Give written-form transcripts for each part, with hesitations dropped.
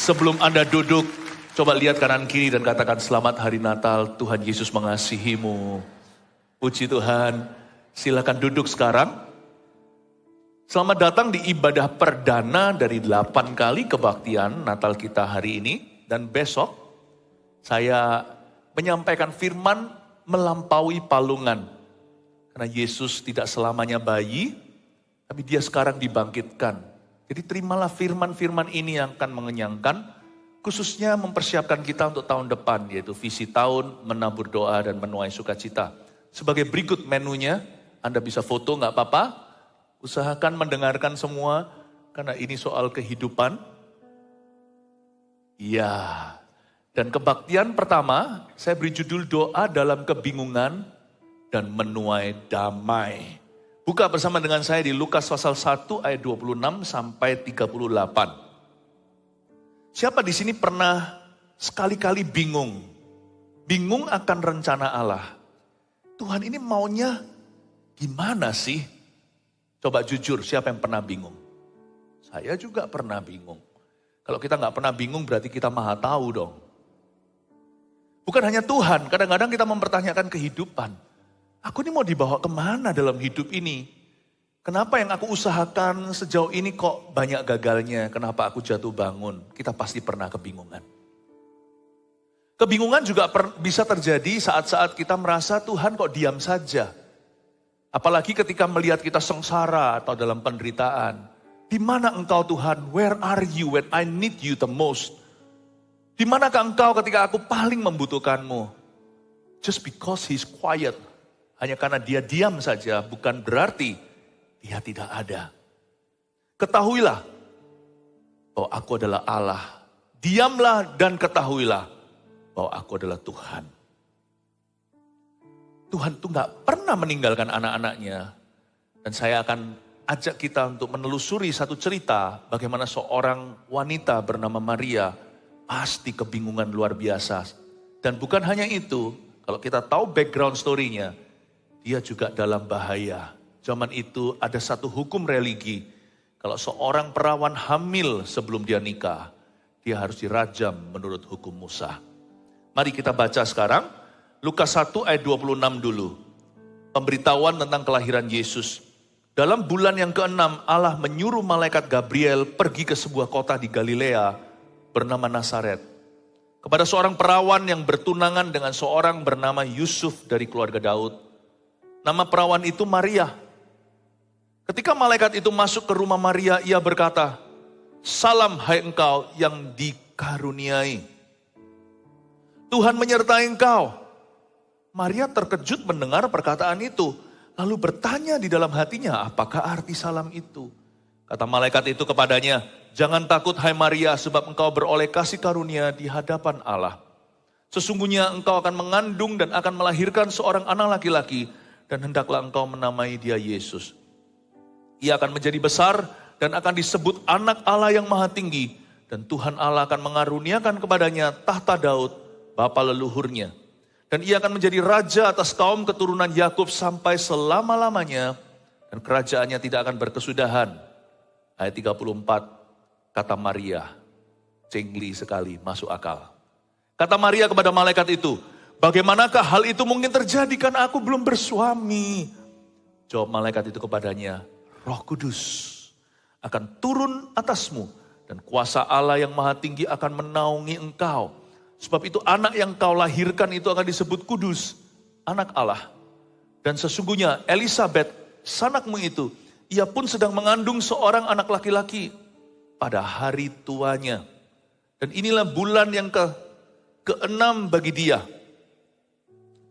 Sebelum Anda duduk, coba lihat kanan kiri dan katakan selamat hari Natal, Tuhan Yesus mengasihimu. Puji Tuhan, silakan duduk sekarang. Selamat datang di ibadah perdana dari 8 kali kebaktian Natal kita hari ini. Dan besok saya menyampaikan firman melampaui palungan. Karena Yesus tidak selamanya bayi, tapi dia sekarang dibangkitkan. Jadi terimalah firman-firman ini yang akan mengenyangkan, khususnya mempersiapkan kita untuk tahun depan, yaitu visi tahun, menabur doa dan menuai sukacita. Sebagai berikut menunya, Anda bisa foto nggak apa-apa, usahakan mendengarkan semua, karena ini soal kehidupan. Ya, dan kebaktian pertama, saya beri judul doa dalam kebingungan dan menuai damai. Buka bersama dengan saya di Lukas pasal 1 ayat 26 sampai 38. Siapa di sini pernah sekali-kali bingung? Bingung akan rencana Allah. Tuhan ini maunya gimana sih? Coba jujur, siapa yang pernah bingung? Saya juga pernah bingung. Kalau kita nggak pernah bingung berarti kita maha tahu dong. Bukan hanya Tuhan, kadang-kadang kita mempertanyakan kehidupan. Aku ini mau dibawa kemana dalam hidup ini? Kenapa yang aku usahakan sejauh ini kok banyak gagalnya? Kenapa aku jatuh bangun? Kita pasti pernah kebingungan. Kebingungan juga bisa terjadi saat-saat kita merasa Tuhan kok diam saja. Apalagi ketika melihat kita sengsara atau dalam penderitaan. Di mana engkau Tuhan? Where are you when I need you the most? Di manakah engkau ketika aku paling membutuhkanmu? Just because he's quiet. Hanya karena dia diam saja bukan berarti dia tidak ada. Ketahuilah bahwa aku adalah Allah. Diamlah dan ketahuilah bahwa aku adalah Tuhan. Tuhan itu gak pernah meninggalkan anak-anaknya. Dan saya akan ajak kita untuk menelusuri satu cerita bagaimana seorang wanita bernama Maria pasti kebingungan luar biasa. Dan bukan hanya itu, kalau kita tahu background story-nya, dia juga dalam bahaya. Zaman itu ada satu hukum religi. Kalau seorang perawan hamil sebelum dia nikah, dia harus dirajam menurut hukum Musa. Mari kita baca sekarang. Lukas 1 ayat 26 dulu. Pemberitahuan tentang kelahiran Yesus. Dalam bulan yang ke-6, Allah menyuruh malaikat Gabriel pergi ke sebuah kota di Galilea bernama Nazaret. Kepada seorang perawan yang bertunangan dengan seorang bernama Yusuf dari keluarga Daud. Nama perawan itu Maria. Ketika malaikat itu masuk ke rumah Maria, ia berkata, "Salam hai engkau yang dikaruniai. Tuhan menyertai engkau." Maria terkejut mendengar perkataan itu. Lalu bertanya di dalam hatinya, apakah arti salam itu? Kata malaikat itu kepadanya, "Jangan takut hai Maria, sebab engkau beroleh kasih karunia di hadapan Allah. Sesungguhnya engkau akan mengandung dan akan melahirkan seorang anak laki-laki, dan hendaklah engkau menamai dia Yesus. Ia akan menjadi besar dan akan disebut anak Allah yang maha tinggi. Dan Tuhan Allah akan mengaruniakan kepadanya tahta Daud, bapa leluhurnya. Dan ia akan menjadi raja atas kaum keturunan Yakub sampai selama-lamanya. Dan kerajaannya tidak akan berkesudahan." Ayat 34, kata Maria, cengli sekali, masuk akal. Kata Maria kepada malaikat itu, "Bagaimanakah hal itu mungkin terjadi kan aku belum bersuami?" Jawab malaikat itu kepadanya, "Roh Kudus akan turun atasmu dan kuasa Allah yang maha tinggi akan menaungi engkau. Sebab itu anak yang kau lahirkan itu akan disebut kudus, anak Allah. Dan sesungguhnya Elisabet, sanakmu itu, ia pun sedang mengandung seorang anak laki-laki pada hari tuanya. Dan inilah bulan yang ke-6 bagi dia,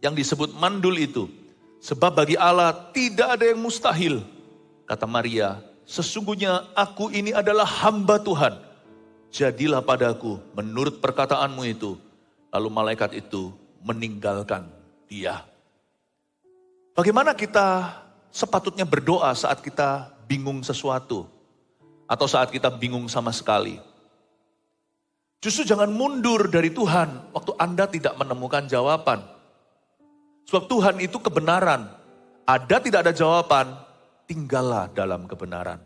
yang disebut mandul itu. Sebab bagi Allah tidak ada yang mustahil." Kata Maria, "Sesungguhnya aku ini adalah hamba Tuhan. Jadilah padaku menurut perkataanmu itu." Lalu malaikat itu meninggalkan dia. Bagaimana kita sepatutnya berdoa saat kita bingung sesuatu? Atau saat kita bingung sama sekali? Justru jangan mundur dari Tuhan waktu Anda tidak menemukan jawaban. Sebab Tuhan itu kebenaran. Ada tidak ada jawaban, tinggallah dalam kebenaran.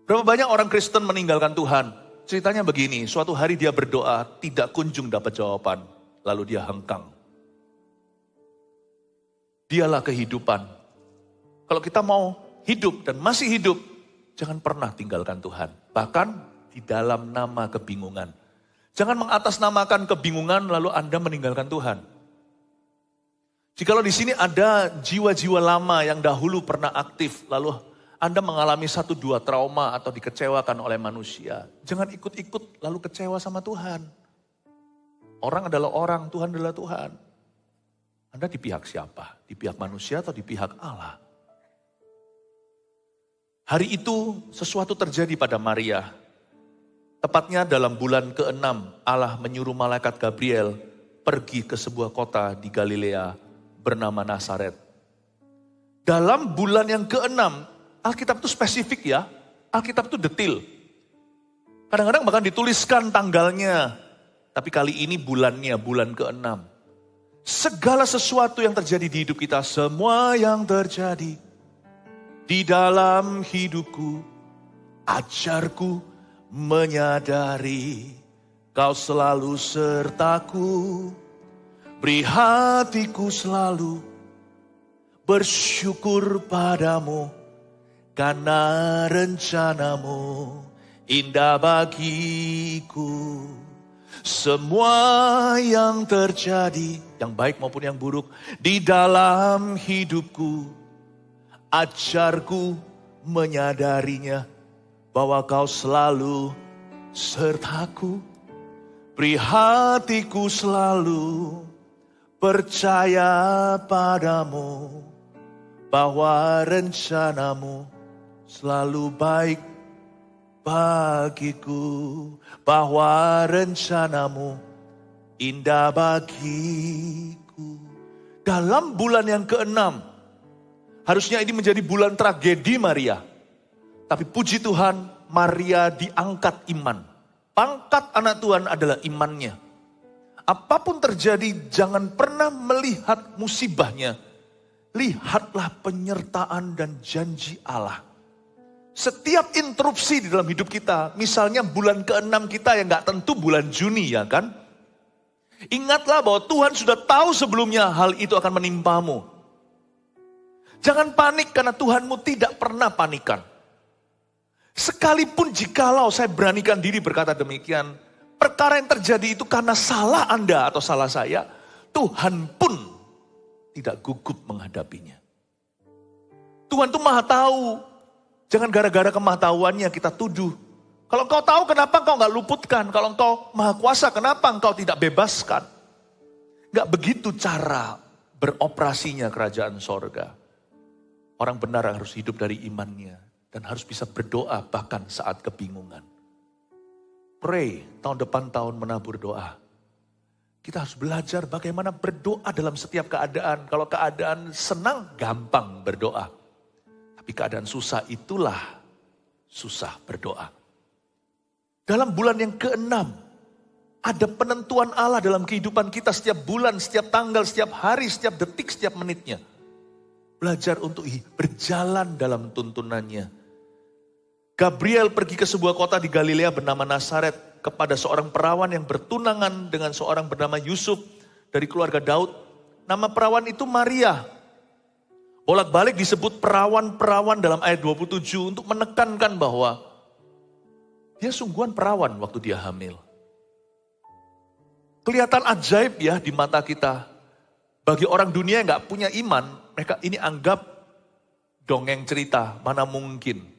Berapa banyak orang Kristen meninggalkan Tuhan? ceritanya begini, suatu hari dia berdoa, tidak kunjung dapat jawaban. Lalu dia hengkang. Dialah kehidupan. Kalau kita mau hidup dan masih hidup, jangan pernah tinggalkan Tuhan. Bahkan di dalam nama kebingungan. Jangan mengatasnamakan kebingungan lalu Anda meninggalkan Tuhan. Jikalau di sini ada jiwa-jiwa lama yang dahulu pernah aktif, lalu Anda mengalami 1-2 trauma atau dikecewakan oleh manusia. Jangan ikut-ikut lalu kecewa sama Tuhan. Orang adalah orang, Tuhan adalah Tuhan. Anda di pihak siapa? Di pihak manusia atau di pihak Allah? Hari itu sesuatu terjadi pada Maria. Tepatnya dalam bulan ke-6, Allah menyuruh malaikat Gabriel pergi ke sebuah kota di Galilea bernama Nazaret. Dalam bulan yang ke-6, Alkitab itu spesifik ya, Alkitab itu detail. Kadang-kadang bahkan dituliskan tanggalnya, tapi kali ini bulannya, bulan ke-6. Segala sesuatu yang terjadi di hidup kita, semua yang terjadi di dalam hidupku, ajarku menyadari kau selalu sertaku, beri hatiku selalu bersyukur padamu, karena rencanamu indah bagiku. Semua yang terjadi, yang baik maupun yang buruk, di dalam hidupku, ajarku menyadarinya, bahwa kau selalu sertaku, beri hatiku selalu percaya padamu, bahwa rencanamu selalu baik bagiku, bahwa rencanamu indah bagiku. Dalam bulan yang ke-6, harusnya ini menjadi bulan tragedi Maria. Tapi puji Tuhan, Maria diangkat iman. Pangkat anak Tuhan adalah imannya. Apapun terjadi, jangan pernah melihat musibahnya. Lihatlah penyertaan dan janji Allah. Setiap interupsi di dalam hidup kita, misalnya bulan ke-6 kita yang gak tentu bulan Juni ya kan. Ingatlah bahwa Tuhan sudah tahu sebelumnya hal itu akan menimpamu. Jangan panik karena Tuhanmu tidak pernah panikan. Sekalipun jikalau saya beranikan diri berkata demikian, perkara yang terjadi itu karena salah Anda atau salah saya, Tuhan pun tidak gugup menghadapinya. Tuhan itu maha tahu. Jangan gara-gara kemahatahuannya kita tuduh. Kalau engkau tahu kenapa engkau gak luputkan? Kalau engkau maha kuasa kenapa engkau tidak bebaskan? Gak begitu cara beroperasinya kerajaan sorga. Orang benar harus hidup dari imannya. Dan harus bisa berdoa bahkan saat kebingungan. Pray, tahun depan tahun menabur doa. Kita harus belajar bagaimana berdoa dalam setiap keadaan. Kalau keadaan senang, gampang berdoa. Tapi keadaan susah itulah susah berdoa. Dalam bulan yang ke-6, ada penentuan Allah dalam kehidupan kita setiap bulan, setiap tanggal, setiap hari, setiap detik, setiap menitnya. Belajar untuk berjalan dalam tuntunannya. Gabriel pergi ke sebuah kota di Galilea bernama Nazaret kepada seorang perawan yang bertunangan dengan seorang bernama Yusuf dari keluarga Daud. Nama perawan itu Maria. Bolak-balik disebut perawan-perawan dalam ayat 27 untuk menekankan bahwa dia sungguhan perawan waktu dia hamil. Kelihatan ajaib ya di mata kita. Bagi orang dunia yang gak punya iman, mereka ini anggap dongeng cerita, mana mungkin.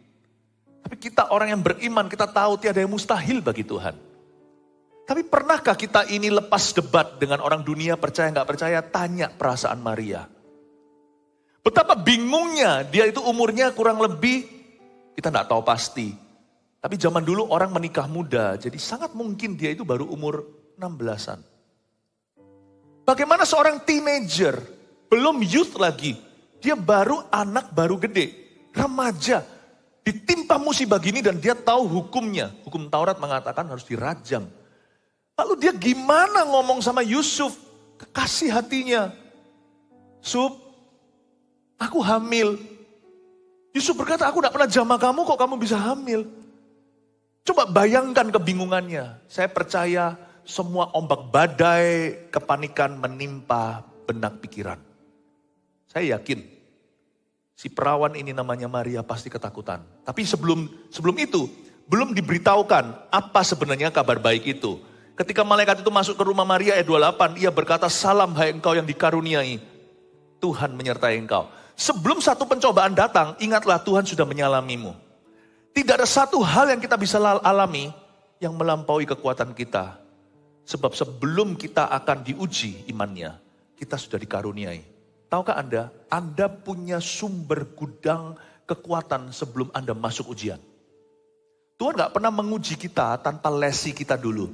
Tapi kita orang yang beriman, kita tahu tiada yang mustahil bagi Tuhan. Tapi pernahkah kita ini lepas debat dengan orang dunia percaya gak percaya? Tanya perasaan Maria. Betapa bingungnya, dia itu umurnya kurang lebih, kita gak tahu pasti. Tapi zaman dulu orang menikah muda, jadi sangat mungkin dia itu baru umur 16-an. Bagaimana seorang teenager, belum youth lagi, dia baru anak baru gede, remaja, ditimpa musibah gini dan dia tahu hukumnya. Hukum Taurat mengatakan harus dirajam. Lalu dia gimana ngomong sama Yusuf, kekasih hatinya. Sup, aku hamil. Yusuf berkata, aku gak pernah jamah kamu kok kamu bisa hamil. Coba bayangkan kebingungannya. Saya percaya semua ombak badai kepanikan menimpa benak pikiran. Saya yakin si perawan ini namanya Maria pasti ketakutan. Tapi sebelum itu belum diberitahukan apa sebenarnya kabar baik itu. Ketika malaikat itu masuk ke rumah Maria ayat 28, ia berkata, "Salam hai engkau yang dikaruniai, Tuhan menyertai engkau." Sebelum satu pencobaan datang, ingatlah Tuhan sudah menyalamimu. Tidak ada satu hal yang kita bisa alami yang melampaui kekuatan kita. Sebab sebelum kita akan diuji imannya, kita sudah dikaruniai. Tahukah Anda punya sumber gudang kekuatan sebelum Anda masuk ujian. Tuhan gak pernah menguji kita tanpa lesi kita dulu.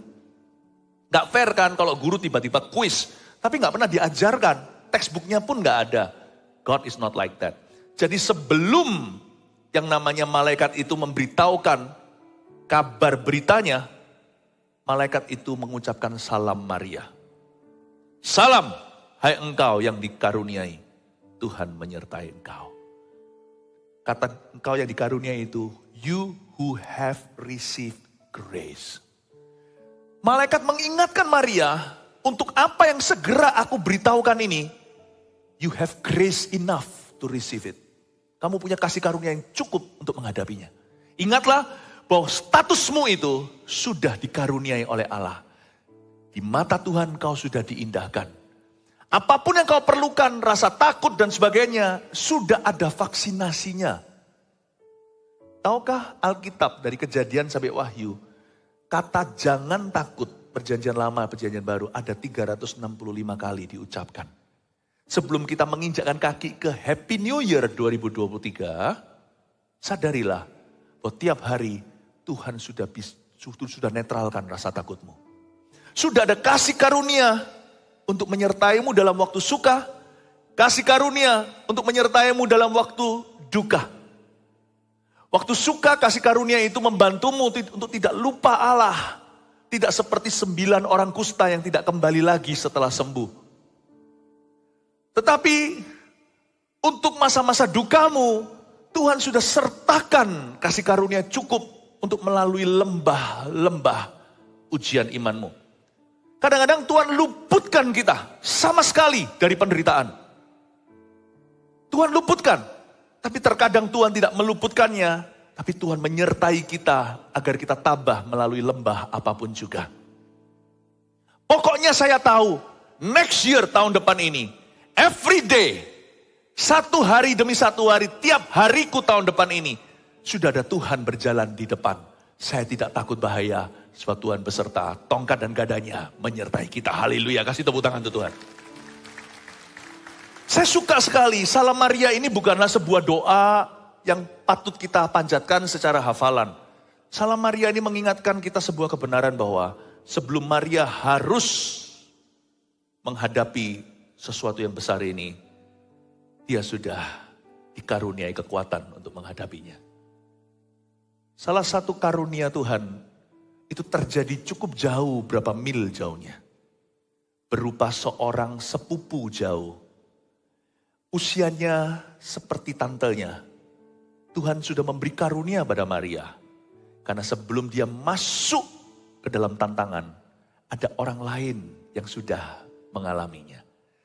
Gak fair kan kalau guru tiba-tiba kuis, tapi gak pernah diajarkan, textbooknya pun gak ada. God is not like that. Jadi sebelum yang namanya malaikat itu memberitahukan kabar beritanya, malaikat itu mengucapkan salam Maria. Salam, hai engkau yang dikaruniai, Tuhan menyertai engkau. Kata engkau yang dikaruniai itu, you who have received grace. Malaikat mengingatkan Maria, untuk apa yang segera aku beritahukan ini, you have grace enough to receive it. Kamu punya kasih karunia yang cukup untuk menghadapinya. Ingatlah, bahwa statusmu itu sudah dikaruniai oleh Allah. Di mata Tuhan kau sudah diindahkan. Apapun yang kau perlukan, rasa takut dan sebagainya, sudah ada vaksinasinya. Tahukah Alkitab dari Kejadian sampai Wahyu, kata jangan takut, perjanjian lama, perjanjian baru, ada 365 kali diucapkan. Sebelum kita menginjakkan kaki ke Happy New Year 2023, sadarilah bahwa tiap hari Tuhan sudah netralkan rasa takutmu. Sudah ada kasih karunia untuk menyertaimu dalam waktu suka. Kasih karunia untuk menyertaimu dalam waktu duka. Waktu suka kasih karunia itu membantumu untuk tidak lupa Allah. Tidak seperti 9 orang kusta yang tidak kembali lagi setelah sembuh. Tetapi untuk masa-masa dukamu, Tuhan sudah sertakan kasih karunia cukup untuk melalui lembah-lembah ujian imanmu. Kadang-kadang Tuhan luputkan kita sama sekali dari penderitaan. Tuhan luputkan, tapi terkadang Tuhan tidak meluputkannya, tapi Tuhan menyertai kita agar kita tabah melalui lembah apapun juga. Pokoknya saya tahu, next year tahun depan ini, every day, satu hari demi satu hari, tiap hariku tahun depan ini, sudah ada Tuhan berjalan di depan. Saya tidak takut bahaya, sebab Tuhan beserta, tongkat dan gadanya menyertai kita. Haleluya, kasih tepuk tangan untuk Tuhan. Saya suka sekali, Salam Maria ini bukanlah sebuah doa yang patut kita panjatkan secara hafalan. Salam Maria ini mengingatkan kita sebuah kebenaran bahwa sebelum Maria harus menghadapi sesuatu yang besar ini, dia sudah dikaruniai kekuatan untuk menghadapinya. Salah satu karunia Tuhan itu terjadi cukup jauh, berapa mil jauhnya. Berupa seorang sepupu jauh. Usianya seperti tantenya. Tuhan sudah memberi karunia pada Maria. Karena sebelum dia masuk ke dalam tantangan, ada orang lain yang sudah mengalaminya.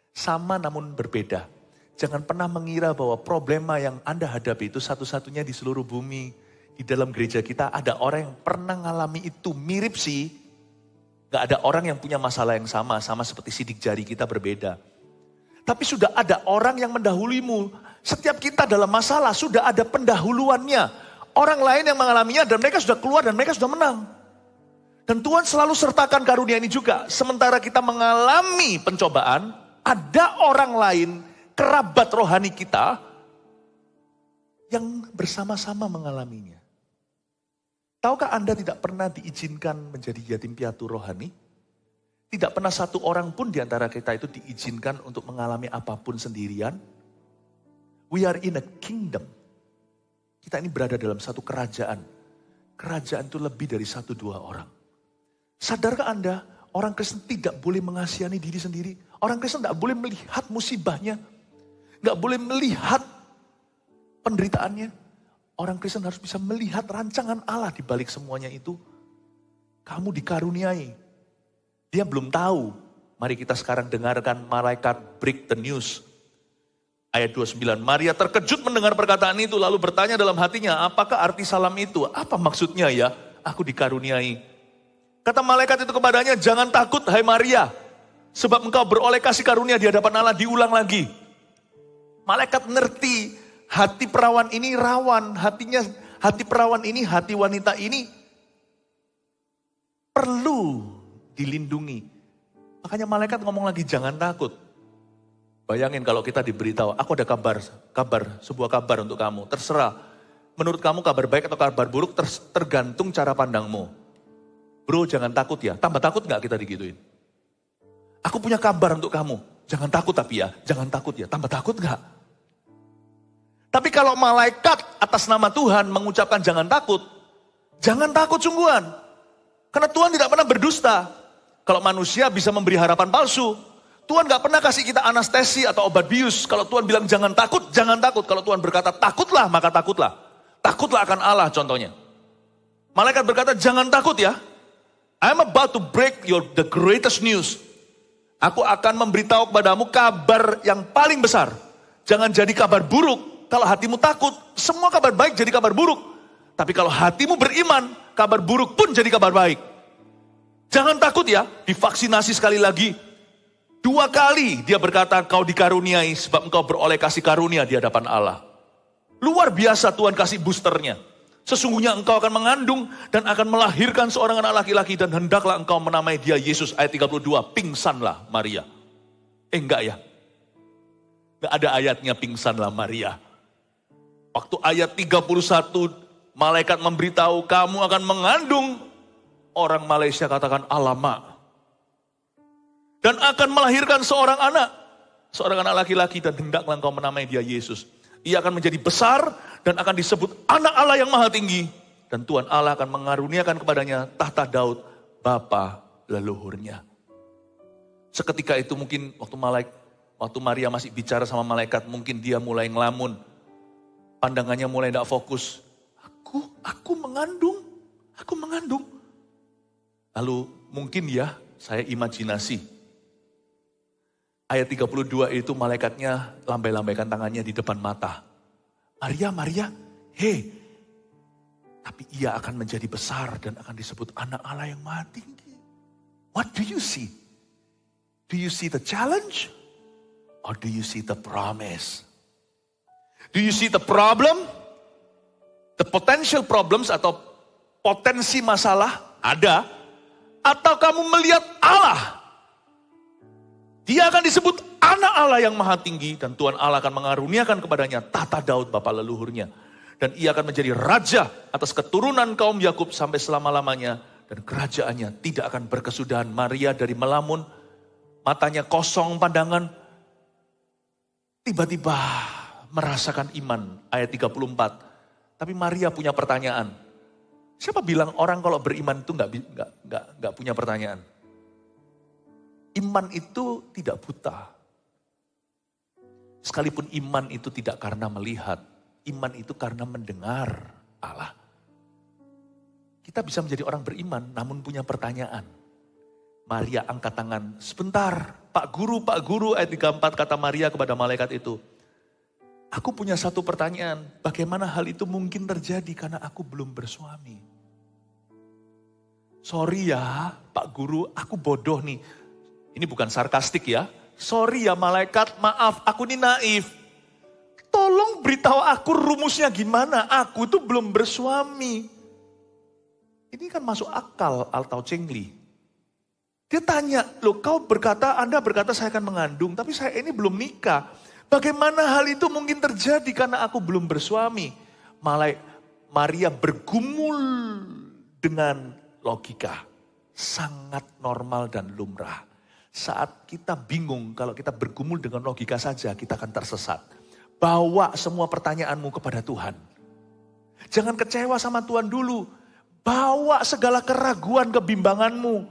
Sama namun berbeda. Jangan pernah mengira bahwa problema yang Anda hadapi itu satu-satunya di seluruh bumi. Di dalam gereja kita ada orang yang pernah ngalami itu, mirip sih. Gak ada orang yang punya masalah yang sama seperti sidik jari kita berbeda. Tapi sudah ada orang yang mendahulimu. Setiap kita dalam masalah sudah ada pendahuluannya. Orang lain yang mengalaminya dan mereka sudah keluar dan mereka sudah menang. Dan Tuhan selalu sertakan karunia ini juga. Sementara kita mengalami pencobaan, ada orang lain, kerabat rohani kita, yang bersama-sama mengalaminya. Tahukah Anda tidak pernah diizinkan menjadi yatim piatu rohani? Tidak pernah satu orang pun di antara kita itu diizinkan untuk mengalami apapun sendirian. We are in a kingdom. Kita ini berada dalam satu kerajaan. Kerajaan itu lebih dari 1-2 orang. Sadarkah Anda, orang Kristen tidak boleh mengasihani diri sendiri. Orang Kristen tidak boleh melihat musibahnya. Tidak boleh melihat penderitaannya. Orang Kristen harus bisa melihat rancangan Allah di balik semuanya itu. Kamu dikaruniai. Dia belum tahu. Mari kita sekarang dengarkan malaikat break the news. Ayat 29, Maria terkejut mendengar perkataan itu lalu bertanya dalam hatinya, apakah arti salam itu? Apa maksudnya ya? Aku dikaruniai. Kata malaikat itu kepadanya, jangan takut hai Maria. Sebab engkau beroleh kasih karunia di hadapan Allah. Diulang lagi. Malaikat ngerti hati perawan ini rawan. Hati perawan ini, hati wanita ini perlu dilindungi. Makanya malaikat ngomong lagi, jangan takut. Bayangin kalau kita diberitahu, aku ada sebuah kabar untuk kamu. Terserah, menurut kamu kabar baik atau kabar buruk tergantung cara pandangmu. Bro, jangan takut ya. Tambah takut gak kita digituin? Aku punya kabar untuk kamu. Jangan takut tapi ya, jangan takut ya. Tambah takut gak? Tapi kalau malaikat atas nama Tuhan mengucapkan jangan takut sungguhan. Karena Tuhan tidak pernah berdusta. Kalau manusia bisa memberi harapan palsu. Tuhan gak pernah kasih kita anestesi atau obat bius. Kalau Tuhan bilang jangan takut, jangan takut. Kalau Tuhan berkata takutlah, maka takutlah. Takutlah akan Allah contohnya. Malaikat berkata jangan takut ya. I'm about to break the greatest news. Aku akan memberitahu kepadamu kabar yang paling besar. Jangan jadi kabar buruk. Kalau hatimu takut, semua kabar baik jadi kabar buruk. Tapi kalau hatimu beriman, kabar buruk pun jadi kabar baik. Jangan takut ya, divaksinasi sekali lagi. 2 kali dia berkata kau dikaruniai sebab engkau beroleh kasih karunia di hadapan Allah. Luar biasa Tuhan kasih boosternya. Sesungguhnya engkau akan mengandung dan akan melahirkan seorang anak laki-laki dan hendaklah engkau menamai dia Yesus. Ayat 32, pingsanlah Maria. Enggak ya. Enggak ada ayatnya pingsanlah Maria. Waktu ayat 31 malaikat memberitahu kamu akan mengandung. Orang Malaysia katakan alamak. Dan akan melahirkan seorang anak laki-laki dan hendaklah engkau menamai dia Yesus. Ia akan menjadi besar dan akan disebut anak Allah yang maha tinggi. Dan Tuhan Allah akan mengaruniakan kepadanya tahta Daud, bapa leluhurnya. Seketika itu mungkin waktu Maria masih bicara sama malaikat, mungkin dia mulai ngelamun. Pandangannya mulai tidak fokus. Aku mengandung. Lalu mungkin ya, saya imajinasi. Ayat 32 itu malaikatnya lambai-lambaikan tangannya di depan mata. Maria, hei. Tapi ia akan menjadi besar dan akan disebut anak Allah yang maha tinggi. What do you see? Do you see the challenge? Or do you see the promise? Do you see the problem? The potential problems atau potensi masalah ada. Atau kamu melihat Allah? Dia akan disebut anak Allah yang maha tinggi dan Tuhan Allah akan mengaruniakan kepadanya tahta Daud bapa leluhurnya. Dan ia akan menjadi raja atas keturunan kaum Yakub sampai selama-lamanya. Dan kerajaannya tidak akan berkesudahan. Maria dari melamun, matanya kosong pandangan. Tiba-tiba merasakan iman, ayat 34. Tapi Maria punya pertanyaan. Siapa bilang orang kalau beriman itu nggak punya pertanyaan? Iman itu tidak buta. Sekalipun iman itu tidak karena melihat, iman itu karena mendengar Allah. Kita bisa menjadi orang beriman namun punya pertanyaan. Maria angkat tangan, sebentar Pak Guru, ayat 34 kata Maria kepada malaikat itu. Aku punya satu pertanyaan, bagaimana hal itu mungkin terjadi karena aku belum bersuami. Sorry ya Pak Guru, aku bodoh nih. Ini bukan sarkastik ya. Sorry ya malaikat, maaf aku ini naif. Tolong beritahu aku rumusnya gimana, aku itu belum bersuami. Ini kan masuk akal atau cengli. Dia tanya, loh Anda berkata saya akan mengandung, tapi saya ini belum nikah. Bagaimana hal itu mungkin terjadi karena aku belum bersuami? Maria bergumul dengan logika. Sangat normal dan lumrah. Saat kita bingung, kalau kita bergumul dengan logika saja, kita akan tersesat. Bawa semua pertanyaanmu kepada Tuhan. Jangan kecewa sama Tuhan dulu. Bawa segala keraguan, kebimbanganmu.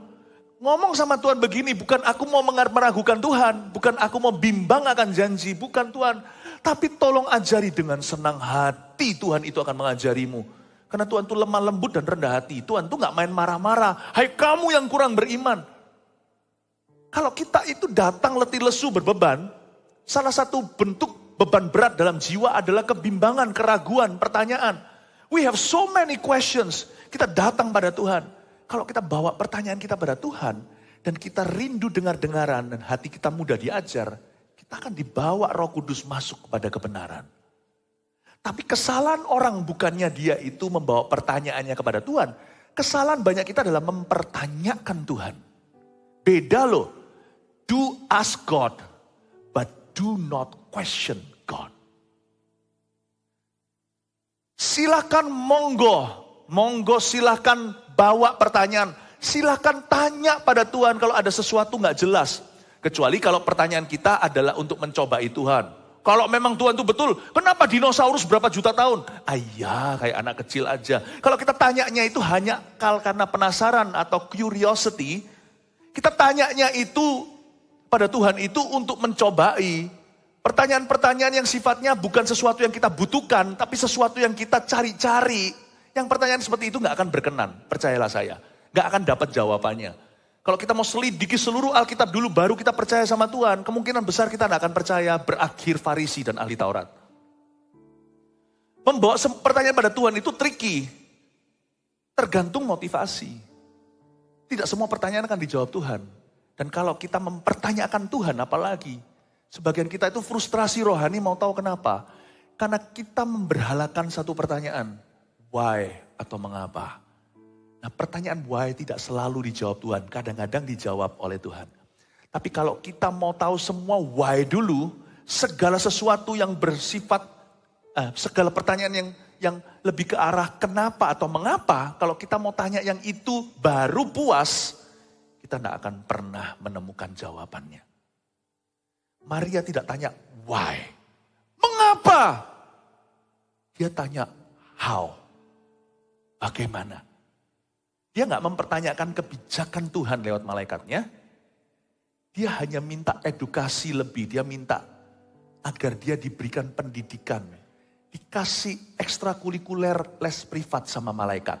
Ngomong sama Tuhan begini, bukan aku mau meragukan Tuhan, bukan aku mau bimbang akan janji, bukan Tuhan. Tapi tolong ajari dengan senang hati, Tuhan itu akan mengajarimu. Karena Tuhan itu lemah lembut dan rendah hati. Tuhan itu gak main marah-marah. Hai kamu yang kurang beriman. Kalau kita itu datang letih lesu berbeban, salah satu bentuk beban berat dalam jiwa adalah kebimbangan, keraguan, pertanyaan. We have so many questions. Kita datang pada Tuhan. Kalau kita bawa pertanyaan kita pada Tuhan, dan kita rindu dengar-dengaran, dan hati kita mudah diajar, kita akan dibawa Roh Kudus masuk kepada kebenaran. Tapi kesalahan orang bukannya dia itu membawa pertanyaannya kepada Tuhan. Kesalahan banyak kita adalah mempertanyakan Tuhan. Beda loh. Do ask God, but do not question God. Silakan monggo silakan bawa pertanyaan. Silakan tanya pada Tuhan kalau ada sesuatu gak jelas. Kecuali kalau pertanyaan kita adalah untuk mencobai Tuhan. Kalau memang Tuhan itu betul, kenapa dinosaurus berapa juta tahun? Iya, kayak anak kecil aja. Kalau kita tanyanya itu hanya karena penasaran atau curiosity, kita tanyanya itu pada Tuhan itu untuk mencobai. Pertanyaan-pertanyaan yang sifatnya bukan sesuatu yang kita butuhkan, tapi sesuatu yang kita cari-cari. Yang pertanyaan seperti itu gak akan berkenan, percayalah saya. Gak akan dapat jawabannya. Kalau kita mau selidiki seluruh Alkitab dulu baru kita percaya sama Tuhan, kemungkinan besar kita gak akan percaya, berakhir Farisi dan ahli Taurat. Membawa pertanyaan pada Tuhan itu tricky. Tergantung motivasi. Tidak semua pertanyaan akan dijawab Tuhan. Dan kalau kita mempertanyakan Tuhan apalagi, sebagian kita itu frustrasi rohani mau tahu kenapa. Karena kita memberhalakan satu pertanyaan. Why atau mengapa? Nah pertanyaan why tidak selalu dijawab Tuhan. Kadang-kadang dijawab oleh Tuhan. Tapi kalau kita mau tahu semua why dulu. Segala sesuatu yang bersifat, segala pertanyaan yang lebih ke arah kenapa atau mengapa. Kalau kita mau tanya yang itu baru puas. Kita tidak akan pernah menemukan jawabannya. Maria tidak tanya why. Mengapa? Dia tanya how. Bagaimana? Dia nggak mempertanyakan kebijakan Tuhan lewat malaikatnya. Dia hanya minta edukasi lebih. Dia minta agar dia diberikan pendidikan. Dikasih ekstrakurikuler les privat sama malaikat.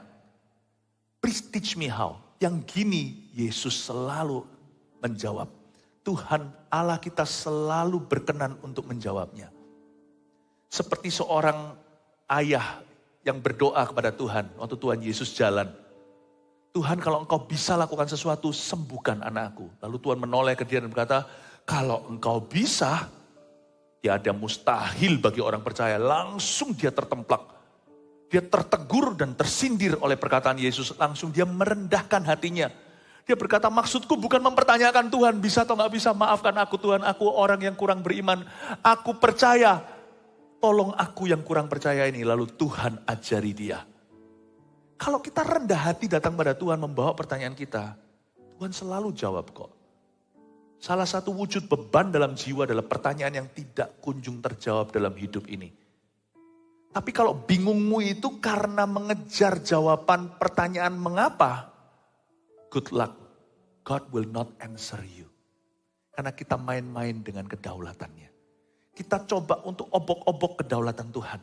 Please teach me how. Yang gini Yesus selalu menjawab. Tuhan Allah kita selalu berkenan untuk menjawabnya. Seperti seorang ayah yang berdoa kepada Tuhan waktu Tuhan Yesus jalan. Tuhan kalau engkau bisa lakukan sesuatu, sembuhkan anakku. Lalu Tuhan menoleh ke dia dan berkata, kalau engkau bisa, tiada mustahil bagi orang percaya. Langsung dia tertemplak. Dia tertegur dan tersindir oleh perkataan Yesus. Langsung dia merendahkan hatinya. Dia berkata, maksudku bukan mempertanyakan Tuhan, bisa atau gak bisa, maafkan aku Tuhan, aku orang yang kurang beriman. Aku percaya, tolong aku yang kurang percaya ini. Lalu Tuhan ajari dia. Kalau kita rendah hati datang pada Tuhan membawa pertanyaan kita, Tuhan selalu jawab kok. Salah satu wujud beban dalam jiwa adalah pertanyaan yang tidak kunjung terjawab dalam hidup ini. Tapi kalau bingungmu itu karena mengejar jawaban pertanyaan mengapa, good luck, God will not answer you. Karena kita main-main dengan kedaulatannya. Kita coba untuk obok-obok kedaulatan Tuhan.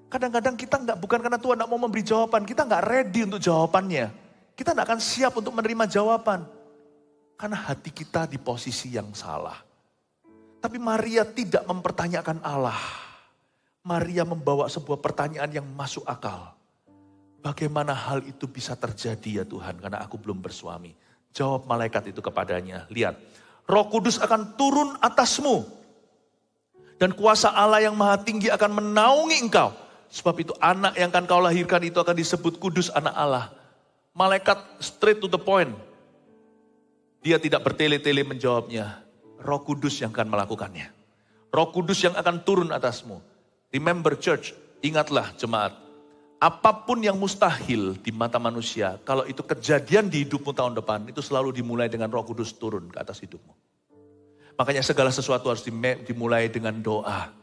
Kadang-kadang kita bukan karena Tuhan tidak mau memberi jawaban, kita nggak ready untuk jawabannya. Kita nggak akan siap untuk menerima jawaban. Karena hati kita di posisi yang salah. Tapi Maria tidak mempertanyakan Allah. Maria membawa sebuah pertanyaan yang masuk akal. Bagaimana hal itu bisa terjadi ya Tuhan, karena aku belum bersuami. Jawab malaikat itu kepadanya, lihat, Roh Kudus akan turun atasmu. Dan kuasa Allah yang maha tinggi akan menaungi engkau. Sebab itu anak yang akan kau lahirkan itu akan disebut kudus anak Allah. Malaikat straight to the point. Dia tidak bertele-tele menjawabnya. Roh Kudus yang akan melakukannya. Roh Kudus yang akan turun atasmu. Remember church, ingatlah jemaat. Apapun yang mustahil di mata manusia, kalau itu kejadian di hidupmu tahun depan, itu selalu dimulai dengan Roh Kudus turun ke atas hidupmu. Makanya segala sesuatu harus dimulai dengan doa.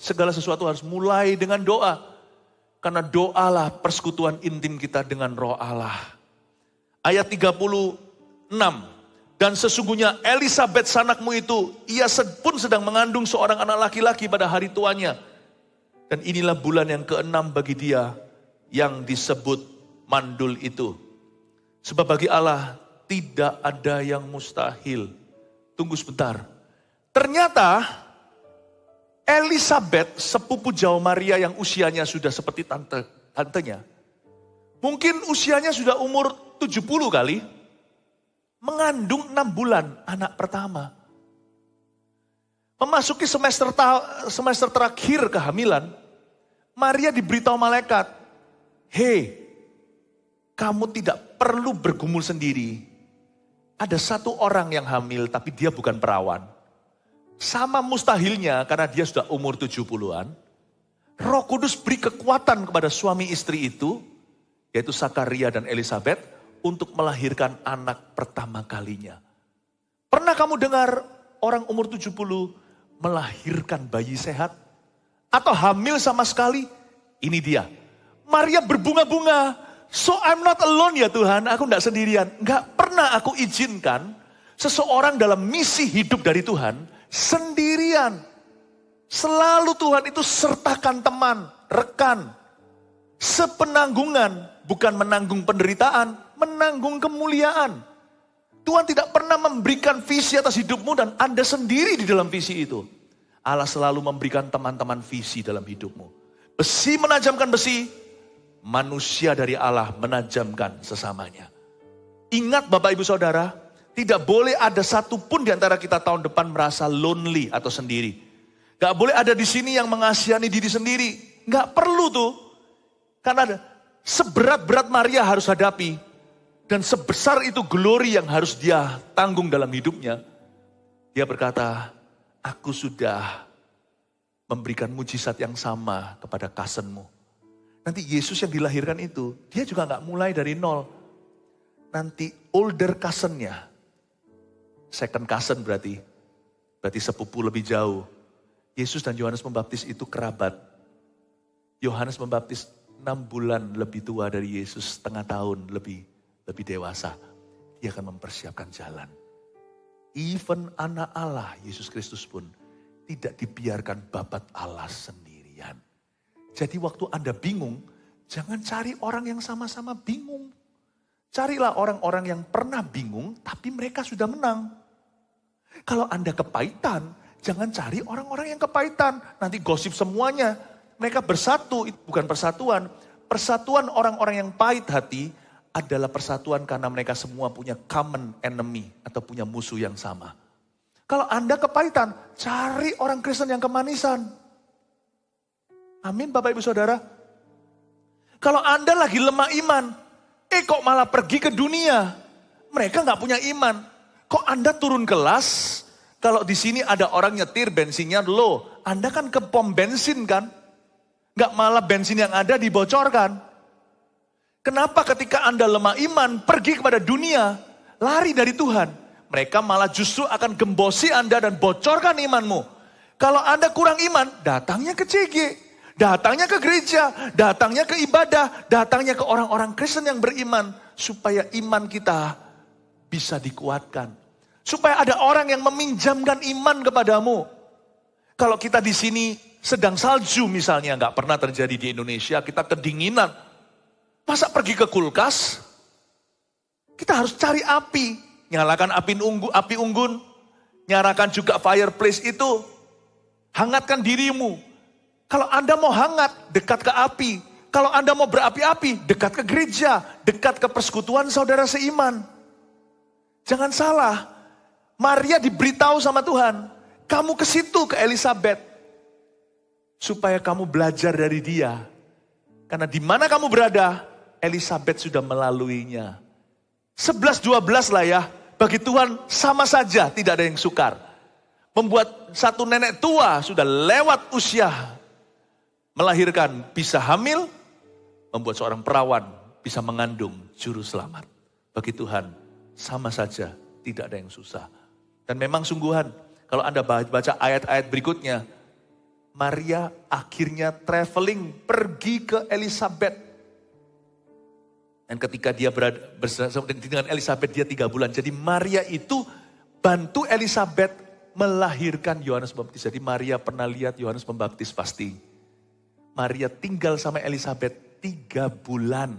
Segala sesuatu harus mulai dengan doa. Karena doalah persekutuan intim kita dengan Roh Allah. Ayat 36. Dan sesungguhnya Elisabet sanakmu itu, ia pun sedang mengandung seorang anak laki-laki pada hari tuanya. Dan inilah bulan yang ke-6 bagi dia yang disebut mandul itu. Sebab bagi Allah tidak ada yang mustahil. Tunggu sebentar. Ternyata Elisabet, sepupu jauh Maria yang usianya sudah seperti tantenya. Mungkin usianya sudah umur 70 kali. Mengandung 6 bulan anak pertama. Memasuki semester terakhir kehamilan, Maria diberitahu malaikat, "Hei, kamu tidak perlu bergumul sendiri. Ada satu orang yang hamil tapi dia bukan perawan." Sama mustahilnya karena dia sudah umur 70-an. Roh Kudus beri kekuatan kepada suami istri itu, yaitu Zakaria dan Elisabet, untuk melahirkan anak pertama kalinya. Pernah kamu dengar orang umur 70 melahirkan bayi sehat? Atau hamil sama sekali? Ini dia. Maria berbunga-bunga. So I'm not alone ya Tuhan, aku tidak sendirian. Gak pernah aku izinkan seseorang dalam misi hidup dari Tuhan sendirian. Selalu Tuhan itu sertakan teman, rekan, sepenanggungan, bukan menanggung penderitaan, menanggung kemuliaan. Tuhan tidak pernah memberikan visi atas hidupmu dan Anda sendiri di dalam visi itu. Allah selalu memberikan teman-teman visi dalam hidupmu. Besi menajamkan besi, manusia dari Allah menajamkan sesamanya. Ingat Bapak Ibu Saudara, tidak boleh ada satupun di antara kita tahun depan merasa lonely atau sendiri. Gak boleh ada di sini yang mengasihani diri sendiri. Gak perlu tuh. Karena seberat-berat Maria harus hadapi. Dan sebesar itu glory yang harus dia tanggung dalam hidupnya. Dia berkata, aku sudah memberikan mujizat yang sama kepada cousinmu. Nanti Yesus yang dilahirkan itu, dia juga gak mulai dari nol. Nanti older cousinnya, second cousin berarti sepupu lebih jauh. Yesus dan Yohanes Pembaptis itu kerabat. Yohanes Pembaptis 6 bulan lebih tua dari Yesus, setengah tahun lebih dewasa. Dia akan mempersiapkan jalan. Even anak Allah, Yesus Kristus pun tidak dibiarkan babat Allah sendirian. Jadi waktu Anda bingung, jangan cari orang yang sama-sama bingung. Carilah orang-orang yang pernah bingung, tapi mereka sudah menang. Kalau Anda kepahitan, jangan cari orang-orang yang kepahitan. Nanti gosip semuanya. Mereka bersatu, itu bukan persatuan. Persatuan orang-orang yang pahit hati adalah persatuan karena mereka semua punya common enemy atau punya musuh yang sama. Kalau Anda kepahitan, cari orang Kristen yang kemanisan. Amin Bapak Ibu Saudara. Kalau Anda lagi lemah iman, kok malah pergi ke dunia. Mereka gak punya iman. Kok Anda turun kelas? Kalau di sini ada orang nyetir bensinnya low, Anda kan ke pom bensin kan? Gak malah bensin yang ada dibocorkan. Kenapa ketika Anda lemah iman, pergi kepada dunia, lari dari Tuhan? Mereka malah justru akan gembosi Anda dan bocorkan imanmu. Kalau Anda kurang iman, datangnya ke CG, datangnya ke gereja, datangnya ke ibadah, datangnya ke orang-orang Kristen yang beriman. Supaya iman kita bisa dikuatkan. Supaya ada orang yang meminjamkan iman kepadamu. Kalau kita di sini sedang salju misalnya, nggak pernah terjadi di Indonesia, kita kedinginan. Masa pergi ke kulkas? Kita harus cari api. Nyalakan api unggun. Nyalakan juga fireplace itu. Hangatkan dirimu. Kalau Anda mau hangat, dekat ke api. Kalau Anda mau berapi-api, dekat ke gereja. Dekat ke persekutuan saudara seiman. Jangan salah. Maria diberitahu sama Tuhan. Kamu ke situ, ke Elisabet. Supaya kamu belajar dari dia. Karena di mana kamu berada, Elisabet sudah melaluinya. 11-12 lah ya. Bagi Tuhan sama saja tidak ada yang sukar. Membuat satu nenek tua sudah lewat usia melahirkan bisa hamil. Membuat seorang perawan bisa mengandung juru selamat. Bagi Tuhan sama saja tidak ada yang susah. Dan memang sungguhan kalau Anda baca ayat-ayat berikutnya. Maria akhirnya traveling pergi ke Elisabet. Dan ketika dia berada bersama dengan Elizabeth, dia 3 bulan. Jadi Maria itu bantu Elizabeth melahirkan Yohanes Pembaptis. Jadi Maria pernah lihat Yohanes Pembaptis pasti. Maria tinggal sama Elizabeth 3 bulan.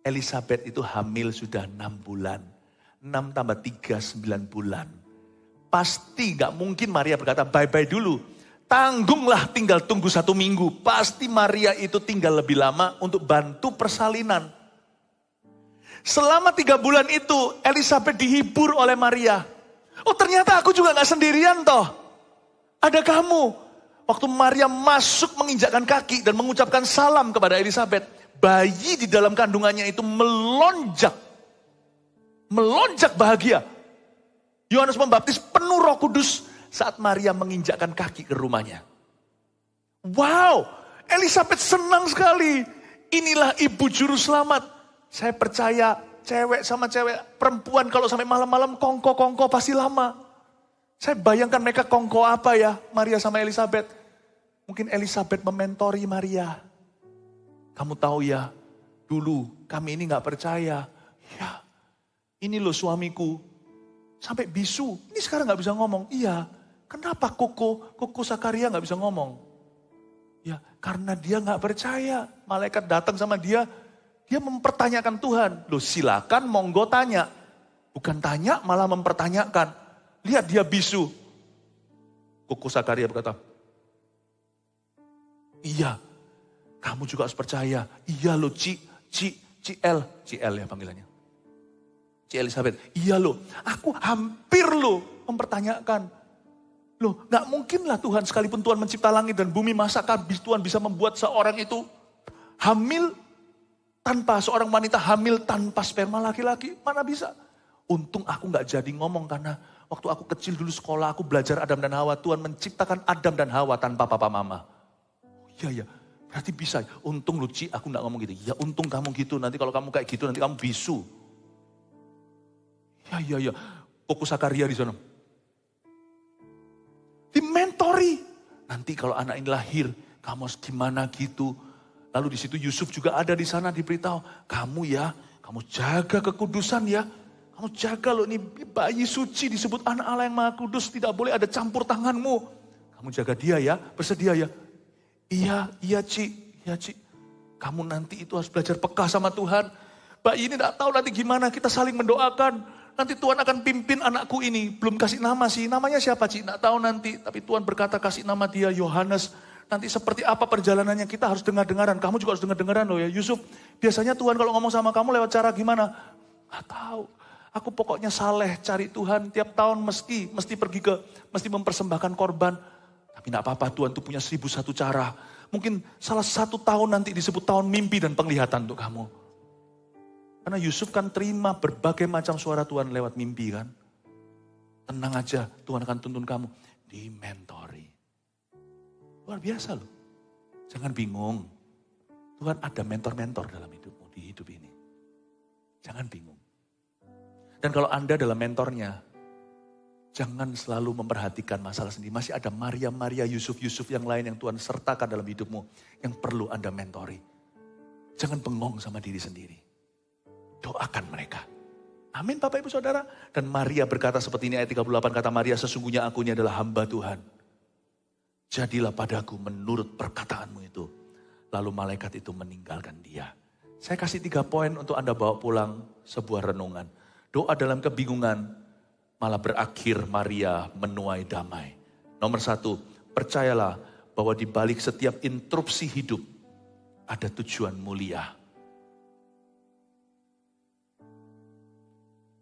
Elizabeth itu hamil sudah 6 bulan. 6 tambah 3, 9 bulan. Pasti gak mungkin Maria berkata bye-bye dulu. Tanggunglah, tinggal tunggu 1 minggu. Pasti Maria itu tinggal lebih lama untuk bantu persalinan. Selama 3 bulan itu Elizabeth dihibur oleh Maria. Oh ternyata aku juga gak sendirian toh. Ada kamu. Waktu Maria masuk menginjakkan kaki dan mengucapkan salam kepada Elizabeth. Bayi di dalam kandungannya itu melonjak. Melonjak bahagia. Yohanes Pembaptis penuh Roh Kudus saat Maria menginjakkan kaki ke rumahnya. Wow, Elizabeth senang sekali. Inilah ibu juru selamat. Saya percaya cewek sama cewek, perempuan kalau sampai malam-malam kongko-kongko pasti lama. Saya bayangkan mereka kongko apa ya, Maria sama Elizabeth. Mungkin Elizabeth mementori Maria. Kamu tahu ya, dulu kami ini gak percaya. Ya, ini loh suamiku. Sampai bisu, ini sekarang gak bisa ngomong. Iya, kenapa Koko Sakaria gak bisa ngomong? Ya, karena dia gak percaya. Malaikat datang sama dia mempertanyakan Tuhan. Loh silakan monggo tanya. Bukan tanya, malah mempertanyakan. Lihat dia bisu. Koko Sakaria berkata, iya, kamu juga harus percaya. Iya loh Ciel ya panggilannya. Ci Elizabeth, iya loh, aku hampir loh mempertanyakan. Loh gak mungkin lah Tuhan, sekalipun Tuhan mencipta langit dan bumi, masakah Tuhan bisa membuat seorang itu hamil seorang wanita hamil tanpa sperma laki-laki? Mana bisa? Untung aku gak jadi ngomong karena waktu aku kecil dulu sekolah, aku belajar Adam dan Hawa. Tuhan menciptakan Adam dan Hawa tanpa papa mama. Oh, iya, berarti bisa. Untung Luci, aku gak ngomong gitu. Ya untung kamu gitu, nanti kalau kamu kayak gitu nanti kamu bisu. Ya. Koko Sakaria di sana. Dimentori. Nanti kalau anak ini lahir, kamu harus gimana gitu. Lalu di situ Yusuf juga ada di sana diberitahu. Kamu jaga kekudusan ya. Kamu jaga loh, ini bayi suci disebut anak Allah yang Maha Kudus. Tidak boleh ada campur tanganmu. Kamu jaga dia ya, bersedia ya. Iya Ci. Kamu nanti itu harus belajar peka sama Tuhan. Bayi ini tidak tahu nanti gimana, kita saling mendoakan. Nanti Tuhan akan pimpin anakku ini. Belum kasih nama sih. Namanya siapa Ci? Nggak tahu nanti. Tapi Tuhan berkata kasih nama dia Yohanes. Nanti seperti apa perjalanannya kita harus dengar-dengaran. Kamu juga harus dengar-dengaran loh ya. Yusuf, biasanya Tuhan kalau ngomong sama kamu lewat cara gimana? Nggak tahu. Aku pokoknya saleh cari Tuhan. Tiap tahun mesti mempersembahkan korban. Tapi nggak apa-apa, Tuhan tuh punya 1001 cara. Mungkin salah satu tahun nanti disebut tahun mimpi dan penglihatan untuk kamu. Karena Yusuf kan terima berbagai macam suara Tuhan lewat mimpi kan. Tenang aja, Tuhan akan tuntun kamu. Dimentori. Luar biasa loh. Jangan bingung. Tuhan ada mentor-mentor dalam hidupmu, di hidup ini. Jangan bingung. Dan kalau Anda adalah mentornya, jangan selalu memperhatikan masalah sendiri. Masih ada Maria, Yusuf yang lain yang Tuhan sertakan dalam hidupmu. Yang perlu Anda mentori. Jangan bengong sama diri sendiri. Doakan mereka. Amin Bapak Ibu Saudara. Dan Maria berkata seperti ini ayat 38, kata Maria, sesungguhnya aku ini adalah hamba Tuhan. Jadilah padaku menurut perkataanmu itu. Lalu malaikat itu meninggalkan dia. Saya kasih 3 poin untuk Anda bawa pulang sebuah renungan. Doa dalam kebingungan malah berakhir Maria menuai damai. Nomor 1, percayalah bahwa di balik setiap interupsi hidup ada tujuan mulia.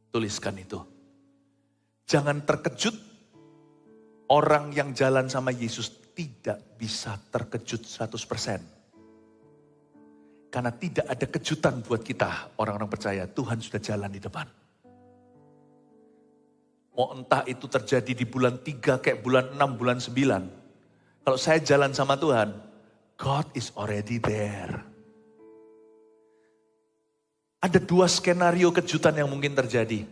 Tuliskan itu. Jangan terkejut. Orang yang jalan sama Yesus tidak bisa terkejut 100%. Karena tidak ada kejutan buat kita, orang-orang percaya. Tuhan sudah jalan di depan. Mau entah itu terjadi di bulan 3, kayak bulan 6, bulan 9. Kalau saya jalan sama Tuhan, God is already there. Ada 2 skenario kejutan yang mungkin terjadi.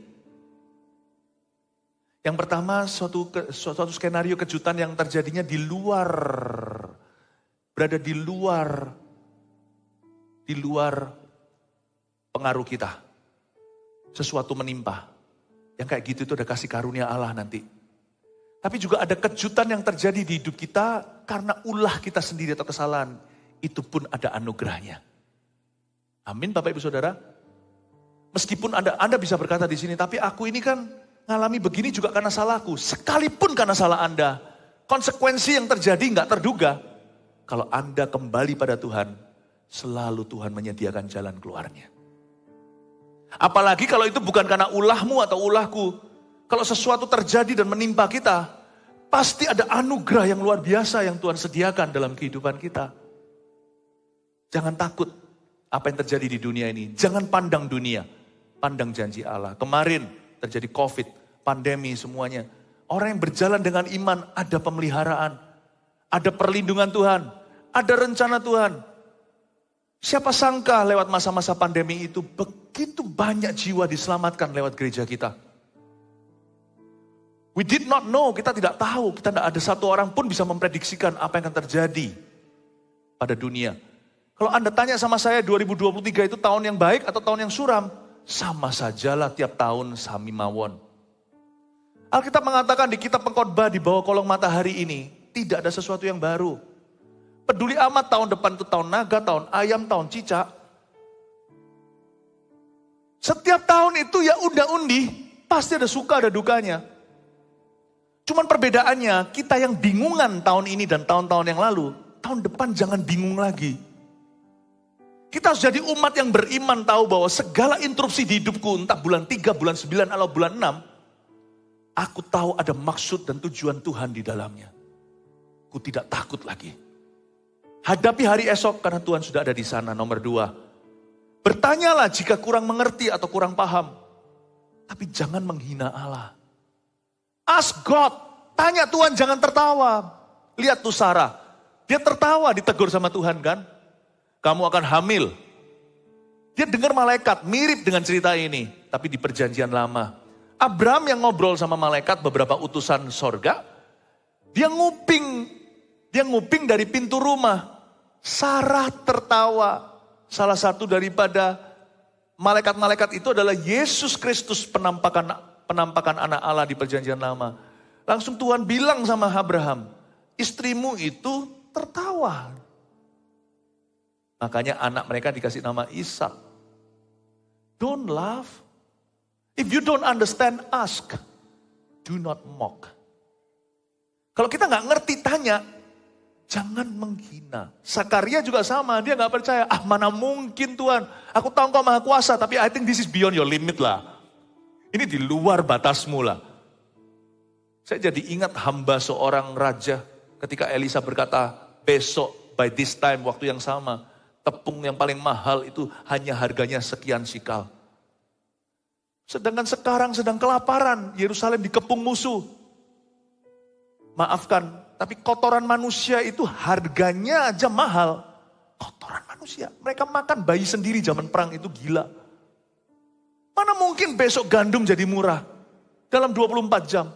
Yang pertama, suatu skenario kejutan yang terjadinya berada di luar pengaruh kita. Sesuatu menimpa. Yang kayak gitu itu ada kasih karunia Allah nanti. Tapi juga ada kejutan yang terjadi di hidup kita karena ulah kita sendiri atau kesalahan. Itu pun ada anugerahnya. Amin Bapak Ibu Saudara. Meskipun Anda bisa berkata di sini, tapi aku ini kan ngalami begini juga karena salahku. Sekalipun karena salah Anda, konsekuensi yang terjadi nggak terduga. Kalau Anda kembali pada Tuhan, selalu Tuhan menyediakan jalan keluarnya. Apalagi kalau itu bukan karena ulahmu atau ulahku. Kalau sesuatu terjadi dan menimpa kita, pasti ada anugerah yang luar biasa yang Tuhan sediakan dalam kehidupan kita. Jangan takut apa yang terjadi di dunia ini. Jangan pandang dunia, pandang janji Allah. Kemarin terjadi COVID, pandemi semuanya. Orang yang berjalan dengan iman ada pemeliharaan, ada perlindungan Tuhan, ada rencana Tuhan. Siapa sangka lewat masa-masa pandemi itu begitu banyak jiwa diselamatkan lewat gereja kita. We did not know, kita tidak tahu, kita tidak ada satu orang pun bisa memprediksikan apa yang akan terjadi pada dunia. Kalau Anda tanya sama saya 2023 itu tahun yang baik atau tahun yang suram? Sama sajalah tiap tahun sami mawon. Alkitab mengatakan di kitab Pengkhotbah di bawah kolong matahari ini, tidak ada sesuatu yang baru. Peduli amat tahun depan itu tahun naga, tahun ayam, tahun cicak. Setiap tahun itu ya unda-undi, pasti ada suka ada dukanya. Cuman perbedaannya, kita yang bingungan tahun ini dan tahun-tahun yang lalu, tahun depan jangan bingung lagi. Kita harus jadi umat yang beriman tahu bahwa segala interupsi di hidupku, entah bulan 3, bulan 9, atau bulan 6, aku tahu ada maksud dan tujuan Tuhan di dalamnya. Aku tidak takut lagi. Hadapi hari esok karena Tuhan sudah ada di sana. Nomor 2, bertanyalah jika kurang mengerti atau kurang paham. Tapi jangan menghina Allah. Ask God, tanya Tuhan, jangan tertawa. Lihat tuh Sarah, dia tertawa ditegur sama Tuhan kan. Kamu akan hamil. Dia dengar malaikat, mirip dengan cerita ini. Tapi di perjanjian lama. Abraham yang ngobrol sama malaikat, beberapa utusan sorga. Dia nguping dari pintu rumah. Sarah tertawa. Salah satu daripada malaikat-malaikat itu adalah Yesus Kristus, penampakan anak Allah di perjanjian lama. Langsung Tuhan bilang sama Abraham, istrimu itu tertawa. Makanya anak mereka dikasih nama Ishak. Don't laugh. If you don't understand, ask. Do not mock. Kalau kita nggak ngerti, tanya. Jangan menghina. Zakaria juga sama, dia nggak percaya. Mana mungkin Tuhan, aku tahu Engkau Maha Kuasa, tapi I think this is beyond your limit lah. Ini di luar batasmu lah. Saya jadi ingat hamba seorang raja ketika Elisa berkata, besok by this time, waktu yang sama, tepung yang paling mahal itu hanya harganya sekian sikal. Sedangkan sekarang sedang kelaparan, Yerusalem dikepung musuh. Maafkan, tapi kotoran manusia itu harganya aja mahal. Kotoran manusia, mereka makan bayi sendiri zaman perang itu gila. Mana mungkin besok gandum jadi murah dalam 24 jam.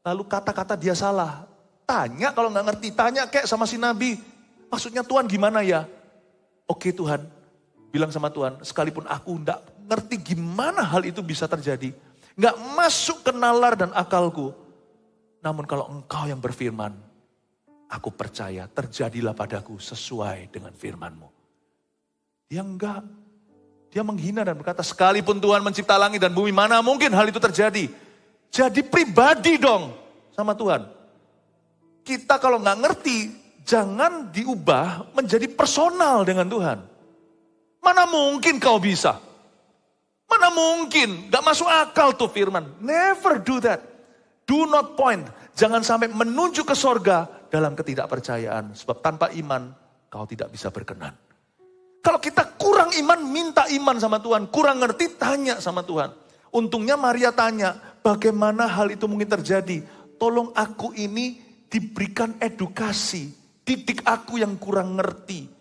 Lalu kata-kata dia salah. Tanya kalau nggak ngerti, tanya kayak sama si Nabi. Maksudnya Tuhan gimana ya? Oke Tuhan, bilang sama Tuhan, sekalipun aku nggak ngerti gimana hal itu bisa terjadi. Nggak masuk ke nalar dan akalku. Namun kalau Engkau yang berfirman, aku percaya terjadilah padaku sesuai dengan firman-Mu. Dia enggak. Dia menghina dan berkata, sekalipun Tuhan mencipta langit dan bumi, mana mungkin hal itu terjadi. Jadi pribadi dong sama Tuhan. Kita kalau nggak ngerti, jangan diubah menjadi personal dengan Tuhan. Mana mungkin kau bisa? Mana mungkin? Gak masuk akal tuh firman. Never do that. Do not point. Jangan sampai menunjuk ke sorga dalam ketidakpercayaan. Sebab tanpa iman, kau tidak bisa berkenan. Kalau kita kurang iman, minta iman sama Tuhan. Kurang ngerti, tanya sama Tuhan. Untungnya Maria tanya, bagaimana hal itu mungkin terjadi? Tolong aku ini diberikan edukasi. Didik aku yang kurang ngerti.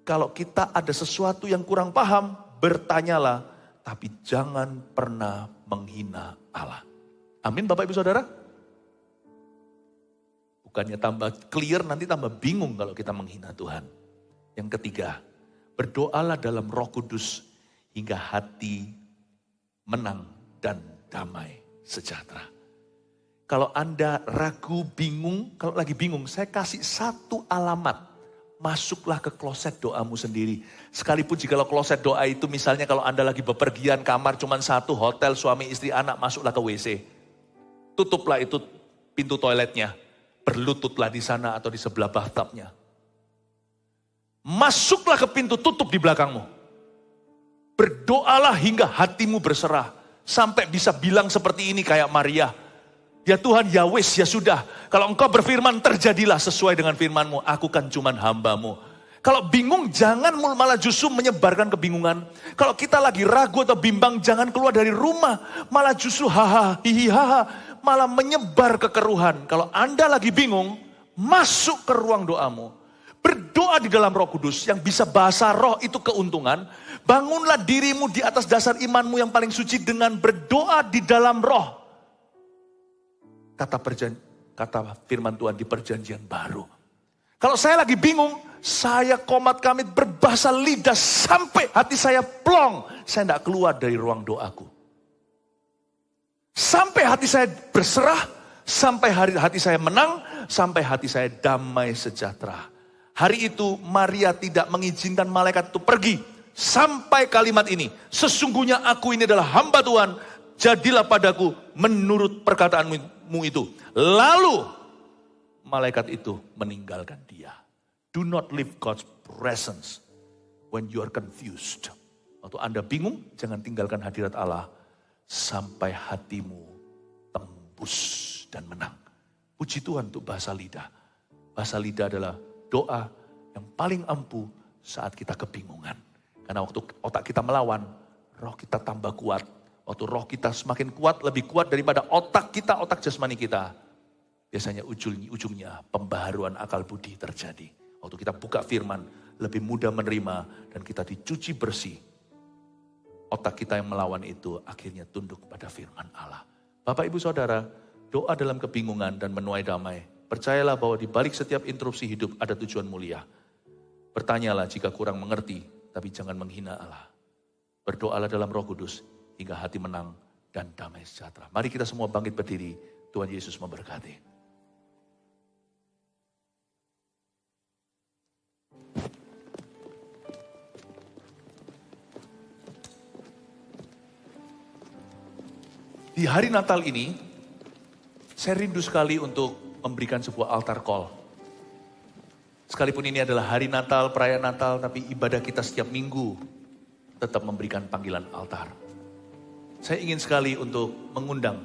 Kalau kita ada sesuatu yang kurang paham, bertanyalah. Tapi jangan pernah menghina Allah. Amin Bapak Ibu Saudara. Bukannya tambah clear, nanti tambah bingung kalau kita menghina Tuhan. Yang ketiga, berdoalah dalam Roh Kudus hingga hati menang dan damai sejahtera. Kalau Anda ragu, bingung, kalau lagi bingung, saya kasih satu alamat. Masuklah ke kloset doamu sendiri. Sekalipun jikalau kloset doa itu misalnya kalau Anda lagi bepergian, kamar cuma satu, hotel, suami, istri, anak, masuklah ke WC. Tutuplah itu pintu toiletnya. Berlututlah di sana atau di sebelah bathtubnya. Masuklah ke pintu, tutup di belakangmu. Berdoalah hingga hatimu berserah. Sampai bisa bilang seperti ini kayak Maria. Ya Tuhan, ya wis, ya sudah. Kalau engkau berfirman, terjadilah sesuai dengan firman-Mu. Aku kan cuman hamba-Mu. Kalau bingung, jangan malah justru menyebarkan kebingungan. Kalau kita lagi ragu atau bimbang, jangan keluar dari rumah. Malah justru haha, hihi, haha. Malah menyebar kekeruhan. Kalau Anda lagi bingung, masuk ke ruang doamu. Berdoa di dalam Roh Kudus yang bisa bahasa roh itu keuntungan. Bangunlah dirimu di atas dasar imanmu yang paling suci dengan berdoa di dalam roh. Kata firman Tuhan di perjanjian baru. Kalau saya lagi bingung, saya komat kamit berbahasa lidah sampai hati saya plong. Saya tidak keluar dari ruang doaku. Sampai hati saya berserah, sampai hati saya menang, sampai hati saya damai sejahtera. Hari itu Maria tidak mengizinkan malaikat itu pergi. Sampai kalimat ini, sesungguhnya aku ini adalah hamba Tuhan, jadilah padaku menurut perkataanmu itu. Lalu malaikat itu meninggalkan dia. Do not leave God's presence when you are confused. Waktu Anda bingung, jangan tinggalkan hadirat Allah sampai hatimu tembus dan menang. Puji Tuhan untuk bahasa lidah. Bahasa lidah adalah doa yang paling ampuh saat kita kebingungan. Karena waktu otak kita melawan, roh kita tambah kuat. Waktu roh kita semakin kuat, lebih kuat daripada otak kita, otak jasmani kita. Biasanya ujungnya pembaharuan akal budi terjadi. Waktu kita buka firman, lebih mudah menerima dan kita dicuci bersih. Otak kita yang melawan itu akhirnya tunduk pada firman Allah. Bapak, Ibu, Saudara, doa dalam kebingungan dan menuai damai. Percayalah bahwa di balik setiap interupsi hidup ada tujuan mulia. Bertanyalah jika kurang mengerti, tapi jangan menghina Allah. Berdoalah dalam Roh Kudus hingga hati menang dan damai sejahtera. Mari kita semua bangkit berdiri. Tuhan Yesus memberkati. Di hari Natal ini, saya rindu sekali untuk memberikan sebuah altar call. Sekalipun ini adalah hari Natal, perayaan Natal, tapi ibadah kita setiap minggu tetap memberikan panggilan altar. Saya ingin sekali untuk mengundang